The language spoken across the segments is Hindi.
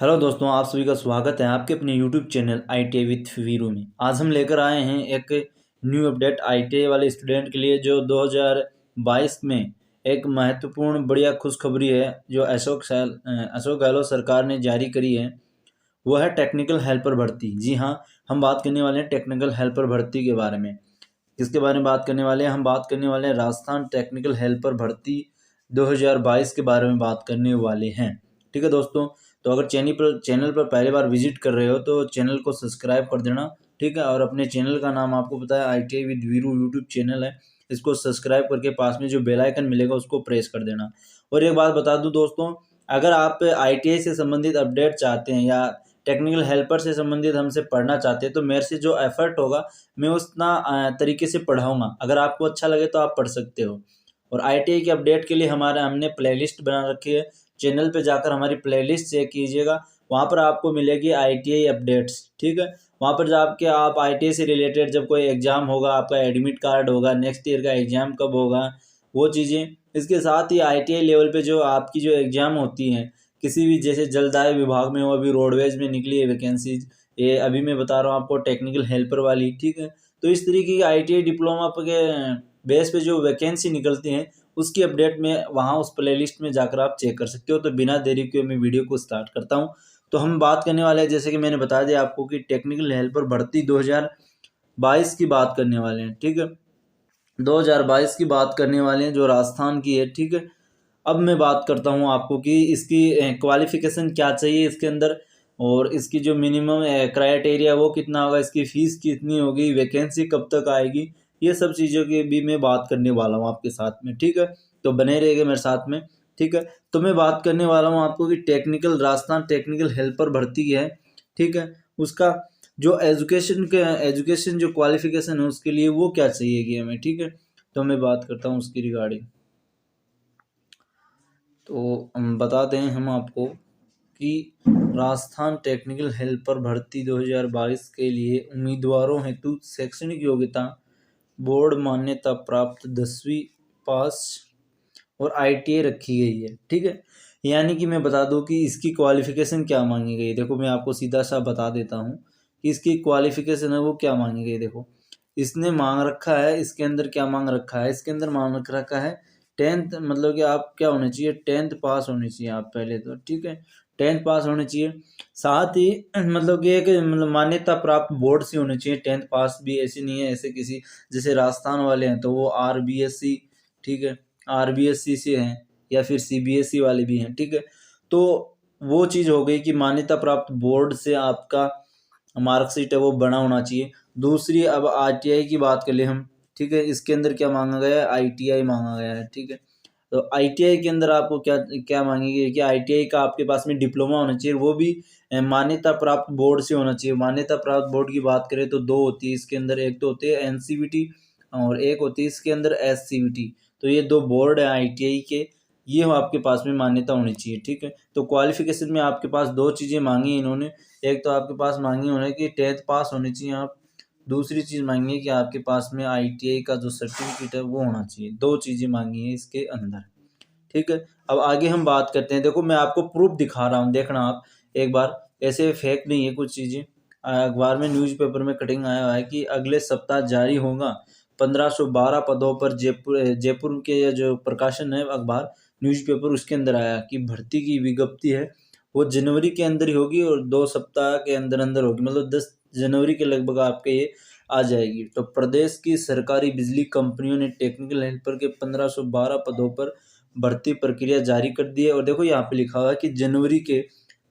हेलो दोस्तों, आप सभी का स्वागत है आपके अपने YouTube channel ITI with Veeru में। आज हम लेकर आए हैं एक न्यू अपडेट ITI वाले स्टूडेंट के लिए जो 2022 में एक महत्वपूर्ण बढ़िया खुशखबरी है जो अशोक गहलोत सरकार ने जारी करी है। वो है टेक्निकल हेल्पर भर्ती। जी हाँ, हम बात करने वाले हैं टेक्निकल हेल्पर भर्ती के बारे में। किसके बारे में बात करने वाले हैं? हम बात करने वाले हैं राजस्थान टेक्निकल हेल्पर भर्ती 2022 के बारे में बात करने वाले हैं। ठीक है दोस्तों, तो अगर चैनल पर पहली बार विजिट कर रहे हो तो चैनल को सब्सक्राइब कर देना। ठीक है, और अपने चैनल का नाम आपको पता है ITI with Veeru YouTube channel है। इसको सब्सक्राइब करके पास में जो बेल आइकन मिलेगा उसको प्रेस कर देना। और एक बात बता दूं दोस्तों, अगर आप ITI से संबंधित अपडेट चाहते हैं या टेक्निकल हेल्पर से संबंधित हमसे पढ़ना चाहते हैं तो मेरे से जो एफर्ट होगा मैं उतना तरीके से पढ़ाऊँगा। अगर आपको अच्छा लगे तो आप पढ़ सकते हो। और ITI के अपडेट के लिए हमने प्लेलिस्ट बना रखी है। चैनल पे जाकर हमारी प्लेलिस्ट चेक कीजिएगा, वहाँ पर आपको मिलेगी ITI अपडेट्स। ठीक है, वहाँ पर जाके आप ITI से रिलेटेड जब कोई एग्ज़ाम होगा, आपका एडमिट कार्ड होगा, नेक्स्ट ईयर का एग्ज़ाम कब होगा, वो चीज़ें। इसके साथ ही ITI लेवल पे जो आपकी जो एग्ज़ाम होती हैं, किसी भी जैसे जलदाय विभाग में हो, अभी रोडवेज में निकली है वैकेंसीज, ये अभी मैं बता रहा हूँ आपको टेक्निकल हेल्पर वाली। ठीक है, तो इस तरीके की ITI डिप्लोमा के बेस पे जो वैकेंसी निकलती हैं उसकी अपडेट में वहाँ उस प्लेलिस्ट में जाकर आप चेक कर सकते हो। तो बिना देरी के मैं वीडियो को स्टार्ट करता हूँ। तो हम बात करने वाले हैं, जैसे कि मैंने बता दिया आपको, कि टेक्निकल हेल्पर भर्ती 2022 की बात करने वाले हैं। ठीक है, 2022 की बात करने वाले हैं जो राजस्थान की है। ठीक है, अब मैं बात करता हूँ आपको कि इसकी क्वालिफिकेशन क्या चाहिए इसके अंदर, और इसकी जो मिनिमम क्राइटेरिया वो कितना होगा, इसकी फ़ीस कितनी होगी, वैकेंसी कब तक आएगी, ये सब चीज़ों की भी मैं बात करने वाला हूँ आपके साथ में। ठीक है, तो बने रहिएगा मेरे साथ में। ठीक है, तो मैं बात करने वाला हूँ आपको कि राजस्थान टेक्निकल हेल्पर भर्ती है। ठीक है, उसका जो एजुकेशन जो क्वालिफिकेशन है उसके लिए वो क्या चाहिएगी हमें। ठीक है, तो मैं बात करता हूँ उसकी रिगार्डिंग। तो हम बता दें हम आपको कि राजस्थान टेक्निकल हेल्पर भर्ती 2022 के लिए उम्मीदवारों हेतु शैक्षणिक योग्यता बोर्ड मान्यता प्राप्त 10वीं पास और ITI रखी गई है। ठीक है, यानी कि मैं बता दूं कि इसकी क्वालिफिकेशन क्या मांगी गई है। देखो, मैं आपको सीधा सा बता देता हूँ कि इसकी क्वालिफिकेशन है वो क्या मांगी गई। देखो, इसने मांग रखा है, इसके अंदर क्या मांग रखा है, इसके अंदर मांग रखा है 10th, मतलब कि आप क्या होने चाहिए, 10th पास होनी चाहिए आप पहले तो। ठीक है, 10th पास होने चाहिए। साथ ही मतलब कि एक मतलब मान्यता प्राप्त बोर्ड से होनी चाहिए 10th पास भी। ऐसी नहीं है ऐसे किसी, जैसे राजस्थान वाले हैं तो वो RBSC, ठीक है, RBSC से हैं, या फिर CBSE वाले भी हैं। ठीक है, तो वो चीज़ हो गई कि मान्यता प्राप्त बोर्ड से आपका मार्कशीट है वो बना होना चाहिए। दूसरी, अब ITI की बात कर ले हम। ठीक है, इसके अंदर क्या मांगा गया है, ITI मांगा गया है। ठीक है, तो ITI के अंदर आपको क्या क्या मांगेगी कि ITI का आपके पास में डिप्लोमा होना चाहिए, वो भी मान्यता प्राप्त बोर्ड से होना चाहिए। मान्यता प्राप्त बोर्ड की बात करें तो दो होती है इसके अंदर, एक तो होती है NCVT और एक होती है इसके अंदर SCVT। तो ये दो बोर्ड है ITI के, ये हो आपके पास में मान्यता होनी चाहिए। ठीक है, तो क्वालिफिकेशन में आपके पास दो चीज़ें मांगी इन्होंने। एक तो आपके पास मांगी उन्होंने कि 10th पास होनी चाहिए आप। दूसरी चीज़ मांगी है कि आपके पास में ITI का जो सर्टिफिकेट है वो होना चाहिए। दो चीज़ें मांगी है इसके अंदर। ठीक है, अब आगे हम बात करते हैं। देखो, मैं आपको प्रूफ दिखा रहा हूँ, देखना आप एक बार, ऐसे फेक नहीं है कुछ चीज़ें। अखबार में न्यूज़पेपर में कटिंग आया हुआ है कि अगले सप्ताह जारी होगा 1512 पदों पर जयपुर के ये जो प्रकाशन है अखबार न्यूज़पेपर, उसके अंदर आया कि भर्ती की विज्ञप्ति है वो जनवरी के अंदर ही होगी और 2 सप्ताह के अंदर अंदर होगी, मतलब 10 जनवरी के लगभग आपके ये आ जाएगी। तो प्रदेश की सरकारी बिजली कंपनियों ने टेक्निकल हेल्पर के 1512 पदों पर भर्ती प्रक्रिया जारी कर दी है। और देखो, यहाँ पे लिखा हुआ है कि जनवरी के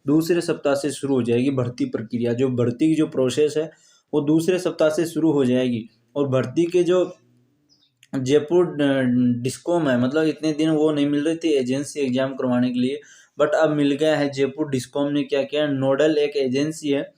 दूसरे सप्ताह से शुरू हो जाएगी भर्ती प्रक्रिया। जो भर्ती की जो प्रोसेस है वो दूसरे सप्ताह से शुरू हो जाएगी। और भर्ती के जो जयपुर डिस्कॉम है, मतलब इतने दिन वो नहीं मिल रही थी एजेंसी एग्जाम करवाने के लिए, बट अब मिल गया है। जयपुर डिस्कॉम ने क्या किया, नोडल एक एजेंसी है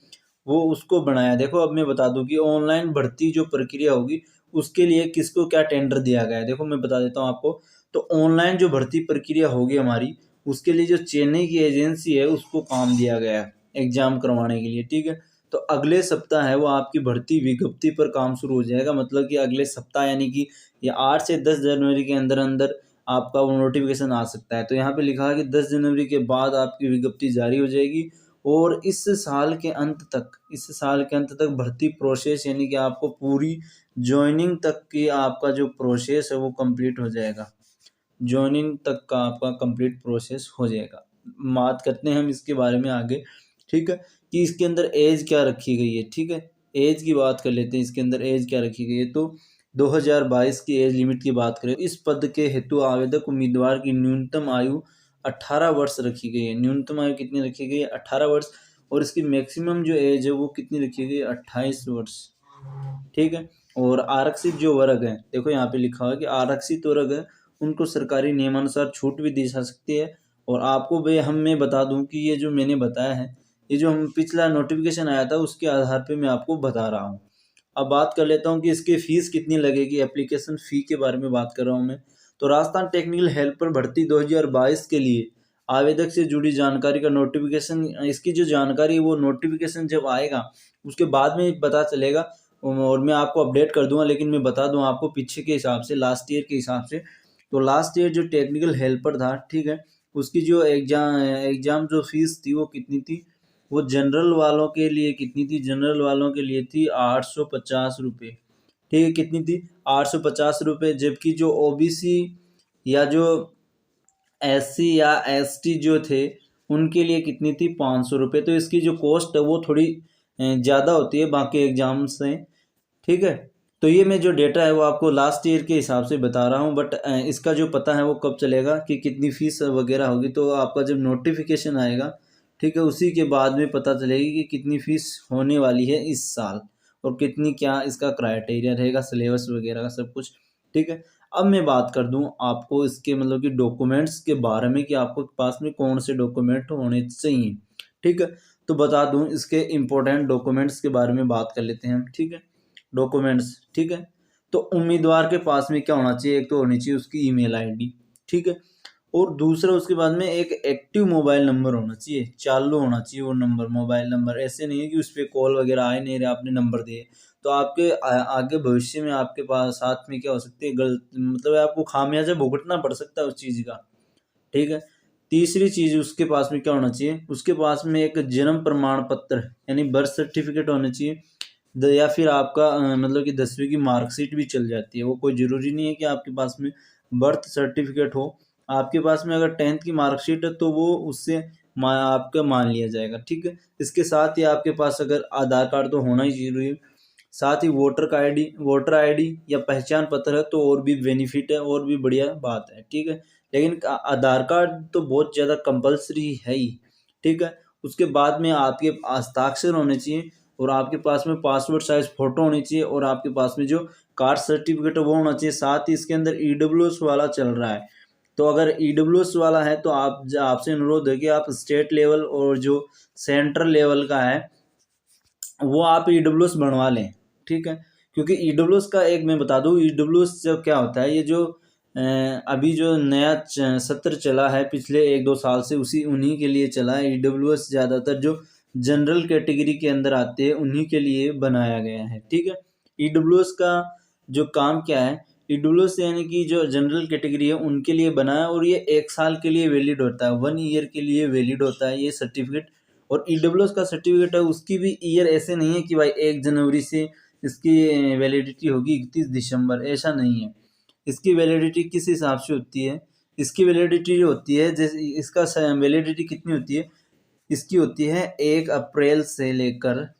वो उसको बनाया। देखो, अब मैं बता दूं कि ऑनलाइन भर्ती जो प्रक्रिया होगी उसके लिए किसको क्या टेंडर दिया गया है। देखो, मैं बता देता हूँ आपको। तो ऑनलाइन जो भर्ती प्रक्रिया होगी हमारी, उसके लिए जो चेन्नई की एजेंसी है उसको काम दिया गया है एग्जाम करवाने के लिए। ठीक है, तो अगले सप्ताह है वो आपकी भर्ती विज्ञप्ति पर काम शुरू हो जाएगा। मतलब कि अगले सप्ताह, यानी कि ये 8 से 10 जनवरी के अंदर अंदर आपका वो नोटिफिकेशन आ सकता है। तो यहाँ पे लिखा है कि 10 जनवरी के बाद आपकी विज्ञप्ति जारी हो जाएगी और इस साल के अंत तक भर्ती प्रोसेस यानी कि आपको पूरी जॉइनिंग तक की आपका जो प्रोसेस है वो कंप्लीट हो जाएगा। जॉइनिंग तक का आपका कंप्लीट प्रोसेस हो जाएगा। बात करते हैं हम इसके बारे में आगे, ठीक है, कि इसके अंदर एज क्या रखी गई है। ठीक है, एज की बात कर लेते हैं, इसके अंदर एज क्या रखी गई है। तो 2022 की एज लिमिट की बात करें, इस पद के हेतु आवेदक उम्मीदवार की न्यूनतम आयु 18 वर्ष रखी गई है। न्यूनतम आयु कितनी रखी गई है? 18 वर्ष। और इसकी मैक्सिमम जो एज है वो कितनी रखी गई है? 28 वर्ष। ठीक है, और आरक्षित जो वर्ग है, देखो यहाँ पे लिखा हुआ है कि आरक्षित वर्ग है उनको सरकारी नियमानुसार छूट भी दी जा सकती है। और आपको मैं बता दूं कि ये जो मैंने बताया है, ये जो हम पिछला नोटिफिकेशन आया था उसके आधार पे मैं आपको बता रहा हूँ। अब बात कर लेता हूँ कि इसकी फीस कितनी लगेगी। एप्लीकेशन फ़ी के बारे में बात कर रहा हूँ मैं। तो राजस्थान टेक्निकल हेल्पर भर्ती 2022 के लिए आवेदक से जुड़ी जानकारी का नोटिफिकेशन, इसकी जो जानकारी है वो नोटिफिकेशन जब आएगा उसके बाद में पता चलेगा और मैं आपको अपडेट कर दूंगा। लेकिन मैं बता दूं आपको पीछे के हिसाब से, लास्ट ईयर के हिसाब से, तो लास्ट ईयर जो टेक्निकल हेल्पर था, ठीक है, उसकी जो एग्जाम जो फीस थी वो कितनी थी? वो जनरल वालों के लिए कितनी थी? जनरल वालों के लिए थी 850 रुपये। ठीक है, कितनी थी? 850 रुपये। जबकि जो ओबीसी या जो एससी या एसटी जो थे उनके लिए कितनी थी? 500 रुपये। तो इसकी जो कॉस्ट है वो थोड़ी ज़्यादा होती है बाकी एग्जाम से। ठीक है, तो ये मैं जो डेटा है वो आपको लास्ट ईयर के हिसाब से बता रहा हूँ। बट इसका जो पता है वो कब चलेगा कि कितनी फीस वगैरह होगी, तो आपका जब नोटिफिकेशन आएगा, ठीक है, उसी के बाद में पता चलेगी कि कितनी फीस होने वाली है इस साल और कितनी क्या इसका क्राइटेरिया रहेगा, सिलेबस वगैरह का सब कुछ। ठीक है, अब मैं बात कर दूं आपको इसके मतलब कि डॉक्यूमेंट्स के बारे में कि आपको पास में कौन से डॉक्यूमेंट होने चाहिए। ठीक है, तो बता दूं इसके इम्पोर्टेंट डॉक्यूमेंट्स के बारे में बात कर लेते हैं हम। ठीक है, डॉक्यूमेंट्स, ठीक है, तो उम्मीदवार के पास में क्या होना चाहिए? एक तो होनी चाहिए उसकी ईमेल आईडी, ठीक है, और दूसरा उसके बाद में एक एक्टिव मोबाइल नंबर होना चाहिए, चालू होना चाहिए वो नंबर, मोबाइल नंबर। ऐसे नहीं है कि उस पर कॉल वगैरह आए नहीं रहे, आपने नंबर दिए तो आपके आगे भविष्य में आपके पास साथ में क्या हो सकती है? गलत मतलब आपको खामियाजा भुगतना पड़ सकता है उस चीज़ का। ठीक है, तीसरी चीज़ उसके पास में क्या होना चाहिए? उसके पास में एक जन्म प्रमाण पत्र यानी बर्थ सर्टिफिकेट होना चाहिए। या फिर आपका मतलब कि 10वीं की मार्कशीट भी चल जाती है। वो कोई ज़रूरी नहीं है कि आपके पास में बर्थ सर्टिफिकेट हो। आपके पास में अगर 10th की मार्कशीट है तो वो उससे आपका मान लिया जाएगा। ठीक है, इसके साथ ही आपके पास अगर आधार कार्ड तो होना ही ज़रूरी है। साथ ही वोटर आईडी या पहचान पत्र है तो और भी बेनिफिट है, और भी बढ़िया बात है। ठीक है, लेकिन आधार कार्ड तो बहुत ज़्यादा कंपलसरी है ही। ठीक है, उसके बाद में आपके हस्ताक्षर होने चाहिए और आपके पास में पासपोर्ट साइज फ़ोटो होनी चाहिए और आपके पास में जो कास्ट सर्टिफिकेट है वो होना चाहिए। साथ ही इसके अंदर ईडब्ल्यूएस वाला चल रहा है, तो अगर ईडब्ल्यूएस वाला है तो आपसे अनुरोध है कि आप स्टेट लेवल और जो सेंट्रल लेवल का है वो आप ईडब्ल्यूएस बनवा लें। ठीक है, क्योंकि ईडब्ल्यूएस का एक मैं बता दूं, ईडब्ल्यूएस जब क्या होता है, ये जो अभी जो नया सत्र चला है पिछले 1-2 साल से, उन्हीं के लिए चला है। ईडब्ल्यूएस ज़्यादातर जो जनरल कैटेगरी के अंदर आते हैं उन्हीं के लिए बनाया गया है। ठीक है, ईडब्ल्यूएस का जो काम क्या है, ईडब्ल्यूएस यानी कि जो जनरल कैटेगरी है उनके लिए बना है और ये 1 साल के लिए वैलिड होता है, 1 ईयर के लिए वैलिड होता है ये सर्टिफिकेट। और ईडब्ल्यूएस का सर्टिफिकेट है उसकी भी ईयर ऐसे नहीं है कि भाई 1 जनवरी से इसकी वैलिडिटी होगी 31 दिसंबर, ऐसा नहीं है। इसकी वैलिडिटी किस हिसाब से होती है? इसकी वैलिडिटी जो होती है, जैसे इसका वैलिडिटी कितनी होती है? इसकी होती है 1 अप्रैल से लेकर,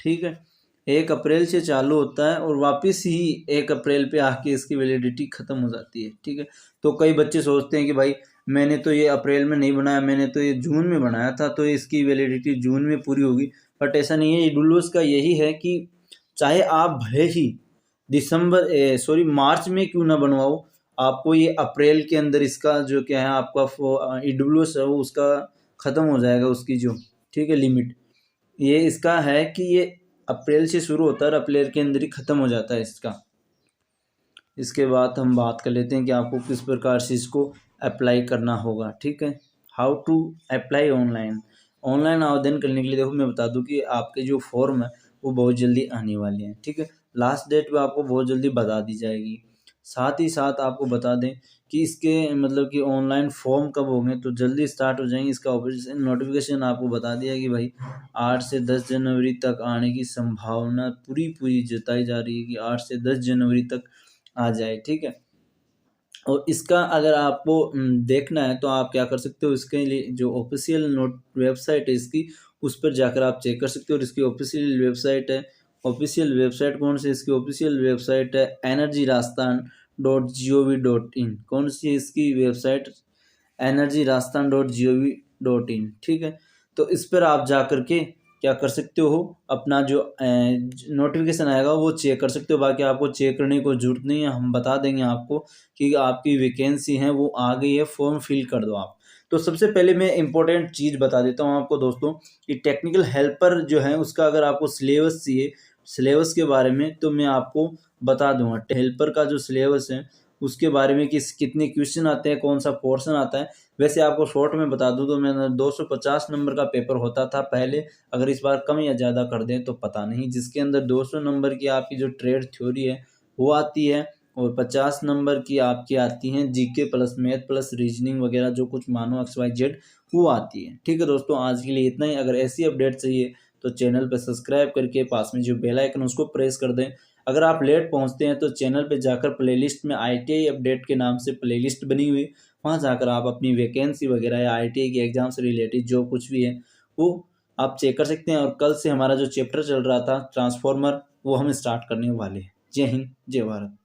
ठीक है, 1 अप्रैल से चालू होता है और वापस ही 1 अप्रैल पे आके इसकी वैलिडिटी ख़त्म हो जाती है। ठीक है, तो कई बच्चे सोचते हैं कि भाई मैंने तो ये अप्रैल में नहीं बनाया, मैंने तो ये जून में बनाया था तो इसकी वैलिडिटी जून में पूरी होगी। बट ऐसा नहीं है। ईडब्ल्यूएस का यही है कि चाहे आप भले ही मार्च में क्यों ना बनवाओ, आपको ये अप्रैल के अंदर इसका जो क्या है आपका ईडब्ल्यूएस है वो उसका ख़त्म हो जाएगा उसकी जो, ठीक है, लिमिट। ये इसका है कि ये अप्रैल से शुरू होता है और अप्रैल के अंदर ही ख़त्म हो जाता है इसका। इसके बाद हम बात कर लेते हैं कि आपको किस प्रकार से इसको अप्लाई करना होगा। ठीक है, how to apply online. Online आवेदन करने के लिए देखो मैं बता दूं कि आपके जो फॉर्म है वो बहुत जल्दी आने वाले हैं। ठीक है, लास्ट डेट भी आपको बहुत जल्दी बता दी जाएगी। साथ ही साथ आपको बता दें कि इसके मतलब कि ऑनलाइन फॉर्म कब होंगे, तो जल्दी स्टार्ट हो जाएंगे। इसका ऑफिशियल नोटिफिकेशन आपको बता दिया कि भाई 8 से 10 जनवरी तक आने की संभावना पूरी जताई जा रही है कि 8 से 10 जनवरी तक आ जाए, ठीक है। और इसका अगर आपको देखना है तो आप क्या कर सकते हो, इसके लिए जो ऑफिशियल नोट वेबसाइट है इसकी, उस पर जाकर आप चेक कर सकते हो। और इसकी ऑफिशियल वेबसाइट है, ऑफिशियल वेबसाइट कौन सी, इसकी ऑफिशियल वेबसाइट है energyrajasthan.gov.in। कौन सी है इसकी वेबसाइट, energyrajasthan.gov.in, ठीक है। तो इस पर आप जा करके क्या कर सकते हो, अपना जो नोटिफिकेशन आएगा वो चेक कर सकते हो। बाकी आपको चेक करने की कोई जरूरत नहीं है, हम बता देंगे आपको कि आपकी वैकेंसी है वो आ गई है, फॉर्म फिल कर दो आप। तो सबसे पहले मैं इंपॉर्टेंट चीज़ बता देता हूँ आपको दोस्तों कि टेक्निकल हेल्पर जो है उसका अगर आपको सिलेबस चाहिए, सिलेबस के बारे में तो मैं आपको बता दूंगा। हेल्पर का जो सिलेबस है उसके बारे में कितने क्वेश्चन आते हैं, कौन सा पोर्शन आता है। वैसे आपको शॉर्ट में बता दूं तो मैंने 250 नंबर का पेपर होता था पहले, अगर इस बार कम या ज़्यादा कर दें तो पता नहीं, जिसके अंदर 200 नंबर की आपकी जो ट्रेड थ्योरी है वो आती है और 50 नंबर की आपकी आती हैं GK plus math plus reasoning वगैरह, जो कुछ मानो XYZ वो आती है। ठीक है दोस्तों, आज के लिए इतना ही। अगर ऐसी अपडेट चाहिए तो चैनल पर सब्सक्राइब करके पास में जो बेल आइकन उसको प्रेस कर दें। अगर आप लेट पहुंचते हैं तो चैनल पे जाकर प्लेलिस्ट में ITI अपडेट के नाम से प्लेलिस्ट बनी हुई, वहां जाकर आप अपनी वैकेंसी वगैरह या ITI के एग्जाम से रिलेटेड जो कुछ भी है वो आप चेक कर सकते हैं। और कल से हमारा जो चैप्टर चल रहा था ट्रांसफॉर्मर वो हम स्टार्ट करने वाले हैं। जय हिंद, जय भारत।